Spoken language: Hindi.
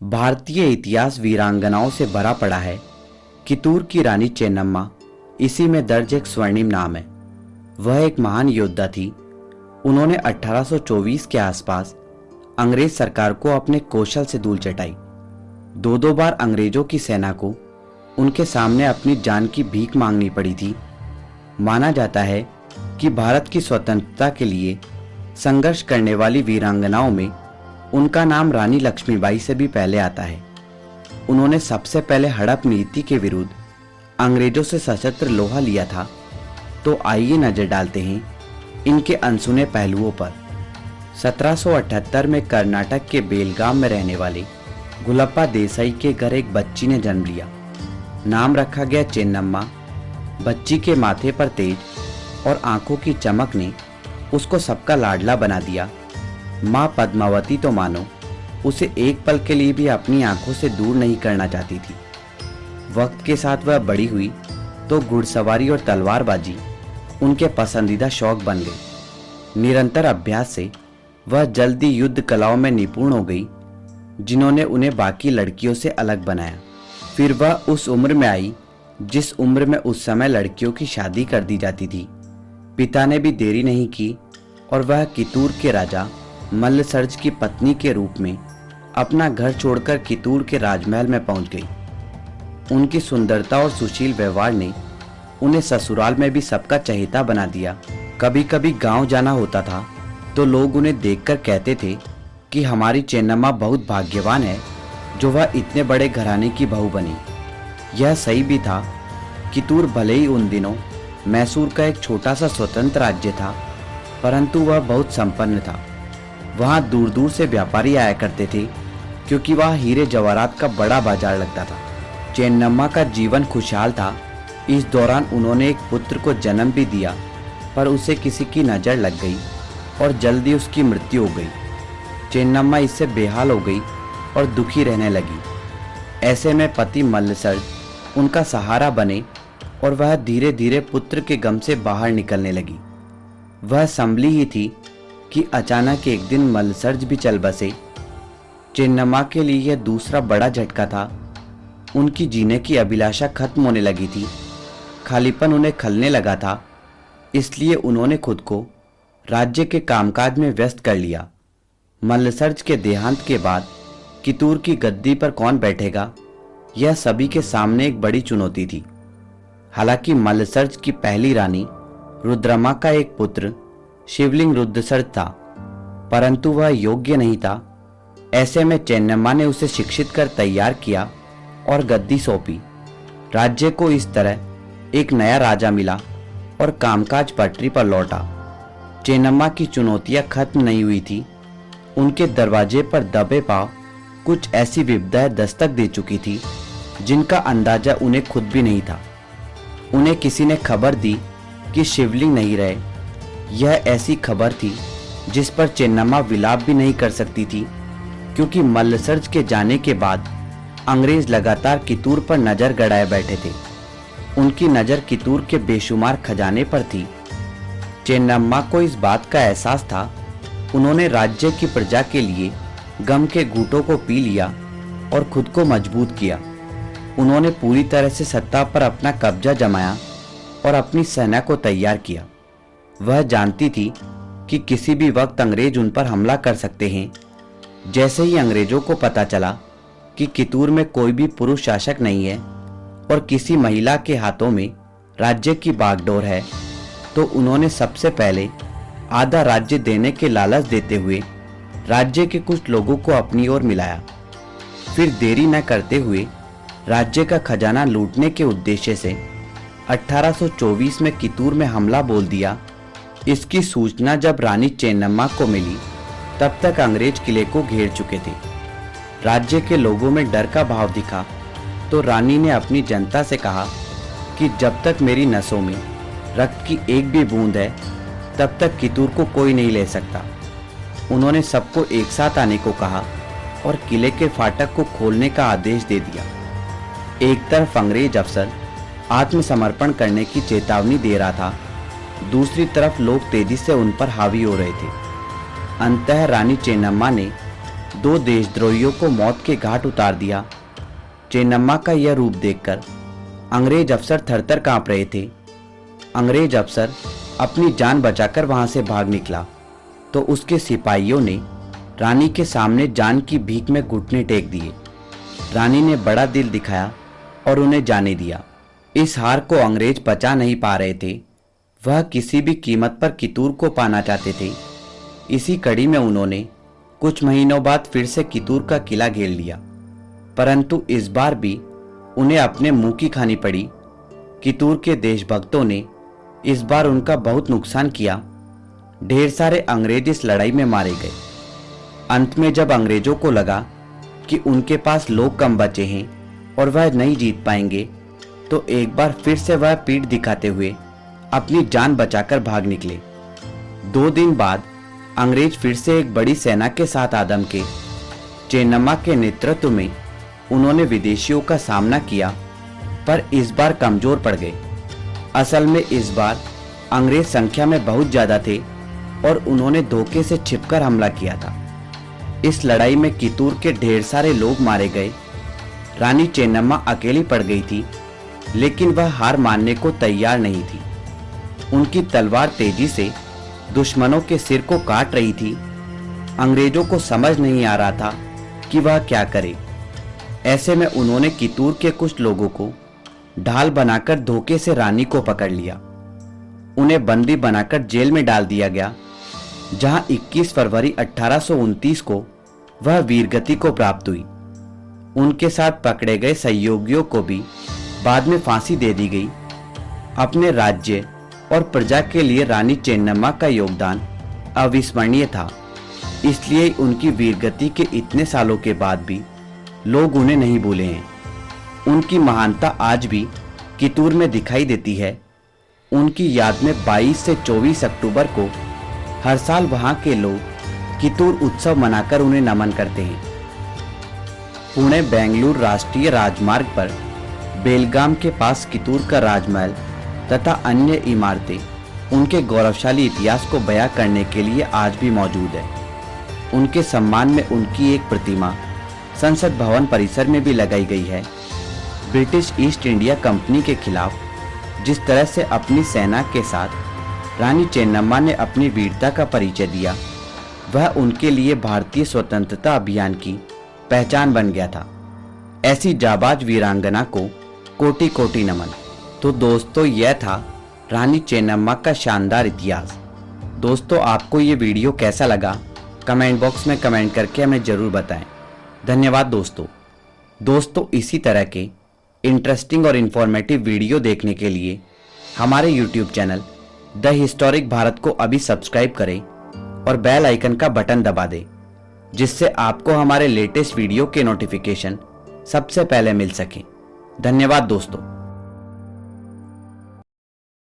भारतीय इतिहास वीरांगनाओं से भरा पड़ा है। कितूर की रानी चेन्नम्मा इसी में दर्ज एक स्वर्णिम नाम है। वह एक महान योद्धा थी। उन्होंने 1824 के आसपास अंग्रेज सरकार को अपने कौशल से धूल चटाई। दो बार अंग्रेजों की सेना को उनके सामने अपनी जान की भीख मांगनी पड़ी थी। माना जाता है कि भारत की स्वतंत्रता के लिए संघर्ष करने वाली वीरांगनाओं में उनका नाम रानी लक्ष्मीबाई से भी पहले आता है। उन्होंने सबसे पहले हड़प नीति के विरुद्ध अंग्रेजों से सशस्त्र लोहा लिया था। तो आइए नजर डालते हैं इनके अनसुने पहलुओं पर। 1778 में कर्नाटक के बेलगाम में रहने वाले गुलप्पा देसाई के घर एक बच्ची ने जन्म लिया। नाम रखा गया चेन्नम्मा। बच्ची के माथे पर तेज और आंखों की चमक ने उसको सबका लाडला बना दिया। माँ पद्मावती तो मानो उसे एक पल के लिए भी अपनी आंखों से दूर नहीं करना चाहती थी। वक्त के साथ वह बड़ी हुई तो घुड़सवारी और तलवारबाजी उनके पसंदीदा शौक बन गई। निरंतर अभ्यास से वह जल्दी युद्ध कलाओं में निपुण हो गई, जिन्होंने उन्हें बाकी लड़कियों से अलग बनाया। फिर वह उस उम्र में आई जिस उम्र में उस समय लड़कियों की शादी कर दी जाती थी। पिता ने भी देरी नहीं की और वह कितूर के राजा मल्लसर्ज की पत्नी के रूप में अपना घर छोड़कर कितूर के राजमहल में पहुंच गई। उनकी सुंदरता और सुशील व्यवहार ने उन्हें ससुराल में भी सबका चहेता बना दिया। कभी कभी गांव जाना होता था तो लोग उन्हें देखकर कहते थे कि हमारी चेन्नम्मा बहुत भाग्यवान है जो वह इतने बड़े घराने की बहू बनी। यह सही भी था। कितूर भले ही उन दिनों मैसूर का एक छोटा सा स्वतंत्र राज्य था, परंतु वह बहुत संपन्न था। वहाँ दूर दूर से व्यापारी आया करते थे क्योंकि वहाँ हीरे जवाहरात का बड़ा बाजार लगता था। चेन्नम्मा का जीवन खुशहाल था। इस दौरान उन्होंने एक पुत्र को जन्म भी दिया, पर उसे किसी की नज़र लग गई और जल्दी उसकी मृत्यु हो गई। चेन्नम्मा इससे बेहाल हो गई और दुखी रहने लगी। ऐसे में पति मल्लसर्ज उनका सहारा बने और वह धीरे धीरे पुत्र के गम से बाहर निकलने लगी। वह संभली ही थी कि अचानक एक दिन मल्लसर्ज भी चल बसे। चेन्नम्मा के लिए यह दूसरा बड़ा झटका था। उनकी जीने की अभिलाषा खत्म होने लगी थी। खालीपन उन्हें खलने लगा था। इसलिए उन्होंने खुद को राज्य के कामकाज में व्यस्त कर लिया। मल्लसर्ज के देहांत के बाद कितूर की गद्दी पर कौन बैठेगा, यह सभी के सामने एक बड़ी चुनौती थी। हालांकि मल्लसर्ज की पहली रानी रुद्रमा का एक पुत्र शिवलिंग रुद्रसर्ज था, परंतु वह योग्य नहीं था। ऐसे में चेन्नम्मा ने उसे शिक्षित कर तैयार किया और गद्दी सौंपी। राज्य को इस तरह एक नया राजा मिला और कामकाज पटरी पर लौटा। चेन्नम्मा की चुनौतियां खत्म नहीं हुई थी। उनके दरवाजे पर दबे पांव कुछ ऐसी विपदाएं दस्तक दे चुकी थी जिनका अंदाजा उन्हें खुद भी नहीं था। उन्हें किसी ने खबर दी कि शिवलिंग नहीं रहे। यह ऐसी खबर थी जिस पर चेन्नम्मा विलाप भी नहीं कर सकती थी, क्योंकि मल्लसर्ज के जाने के बाद अंग्रेज लगातार कितूर पर नजर गड़ाए बैठे थे। उनकी नजर कितूर के बेशुमार खजाने पर थी। चेन्नम्मा को इस बात का एहसास था। उन्होंने राज्य की प्रजा के लिए गम के घूंटों को पी लिया और खुद को मजबूत किया। उन्होंने पूरी तरह से सत्ता पर अपना कब्जा जमाया और अपनी सेना को तैयार किया। वह जानती थी कि किसी भी वक्त अंग्रेज उन पर हमला कर सकते हैं। जैसे ही अंग्रेजों को पता चला कि कितूर में कोई भी पुरुष शासक नहीं है और किसी महिला के हाथों में राज्य की बागडोर है, तो उन्होंने सबसे पहले आधा राज्य देने के लालच देते हुए राज्य के कुछ लोगों को अपनी ओर मिलाया। फिर देरी न करते हुए राज्य का खजाना लूटने के उद्देश्य से 1824 में कितूर में हमला बोल दिया। इसकी सूचना जब रानी चेन्नम्मा को मिली, तब तक अंग्रेज किले को घेर चुके थे। राज्य के लोगों में डर का भाव दिखा तो रानी ने अपनी जनता से कहा कि जब तक मेरी नसों में रक्त की एक भी बूंद है, तब तक कितूर को कोई नहीं ले सकता। उन्होंने सबको एक साथ आने को कहा और किले के फाटक को खोलने का आदेश दे दिया। एक तरफ अंग्रेज अफसर आत्मसमर्पण करने की चेतावनी दे रहा था, दूसरी तरफ लोग तेजी से उन पर हावी हो रहे थे। अंततः रानी चेन्नम्मा ने दो देशद्रोहियों को मौत के घाट उतार दिया। चेन्नम्मा का यह रूप देखकर अंग्रेज अफसर थरथर कांप रहे थे। अंग्रेज अफसर अपनी जान बचाकर वहां से भाग निकला तो उसके सिपाहियों ने रानी के सामने जान की भीख में घुटने टेक दिए। रानी ने बड़ा दिल दिखाया और उन्हें जाने दिया। इस हार को अंग्रेज पचा नहीं पा रहे थे। वह किसी भी कीमत पर कितूर को पाना चाहते थे। इसी कड़ी में उन्होंने कुछ महीनों बाद फिर से कितूर का किला घेर लिया, परंतु इस बार भी उन्हें अपने मुंह की खानी पड़ी। कितूर के देशभक्तों ने इस बार उनका बहुत नुकसान किया। ढेर सारे अंग्रेज इस लड़ाई में मारे गए। अंत में जब अंग्रेजों को लगा कि उनके पास लोग कम बचे हैं और वह नहीं जीत पाएंगे, तो एक बार फिर से वह पीठ दिखाते हुए अपनी जान बचाकर भाग निकले। 2 दिन बाद अंग्रेज फिर से एक बड़ी सेना के साथ आदम के। चेन्नम्मा के नेतृत्व में उन्होंने विदेशियों का सामना किया, पर इस बार कमजोर पड़ गए। असल में इस बार अंग्रेज संख्या में बहुत ज्यादा थे और उन्होंने धोखे से छिपकर हमला किया था। इस लड़ाई में कितूर के ढेर सारे लोग मारे गए। रानी चेन्नम्मा अकेली पड़ गई थी, लेकिन वह हार मानने को तैयार नहीं थी। उनकी तलवार तेजी से दुश्मनों के सिर को काट रही थी। अंग्रेजों को समझ नहीं आ रहा था कि वह क्या करे। ऐसे में उन्होंने कितूर के कुछ लोगों को ढाल बनाकर धोखे से रानी को पकड़ लिया। उन्हें बंदी बनाकर जेल में डाल दिया गया, जहां 21 फरवरी 1829 को वह वीरगति को प्राप्त हुई। उनके साथ पकड़े गए सहयोगियों को भी बाद में फांसी दे दी गई। अपने राज्य और प्रजा के लिए रानी चेन्नम्मा का योगदान अविस्मरणीय था, इसलिए उनकी वीरगति के इतने सालों के बाद भी लोग उन्हें नहीं भूले हैं। उनकी महानता आज भी कितूर में दिखाई देती है। उनकी याद में 22 से 24 अक्टूबर को हर साल वहां के लोग कितूर उत्सव मनाकर उन्हें नमन करते हैं। पुणे बेंगलुरु राष्ट्रीय राजमार्ग पर बेलगाम के पास कितूर का राजमहल तथा अन्य इमारतें उनके गौरवशाली इतिहास को बयां करने के लिए आज भी मौजूद है। उनके सम्मान में उनकी एक प्रतिमा संसद भवन परिसर में भी लगाई गई है। ब्रिटिश ईस्ट इंडिया कंपनी के खिलाफ जिस तरह से अपनी सेना के साथ रानी चेन्नम्मा ने अपनी वीरता का परिचय दिया, वह उनके लिए भारतीय स्वतंत्रता अभियान की पहचान बन गया था। ऐसी जाबाज वीरांगना को कोटि कोटि नमन। तो दोस्तों, यह था रानी चेन्नम्मा का शानदार इतिहास। दोस्तों, आपको ये वीडियो कैसा लगा कमेंट बॉक्स में कमेंट करके हमें जरूर बताएं। धन्यवाद दोस्तों, इसी तरह के इंटरेस्टिंग और इन्फॉर्मेटिव वीडियो देखने के लिए हमारे YouTube channel the historic Bharat को अभी सब्सक्राइब करें और बेल आइकन का बटन दबा दें, जिससे आपको हमारे लेटेस्ट वीडियो के नोटिफिकेशन सबसे पहले मिल सके। धन्यवाद दोस्तों।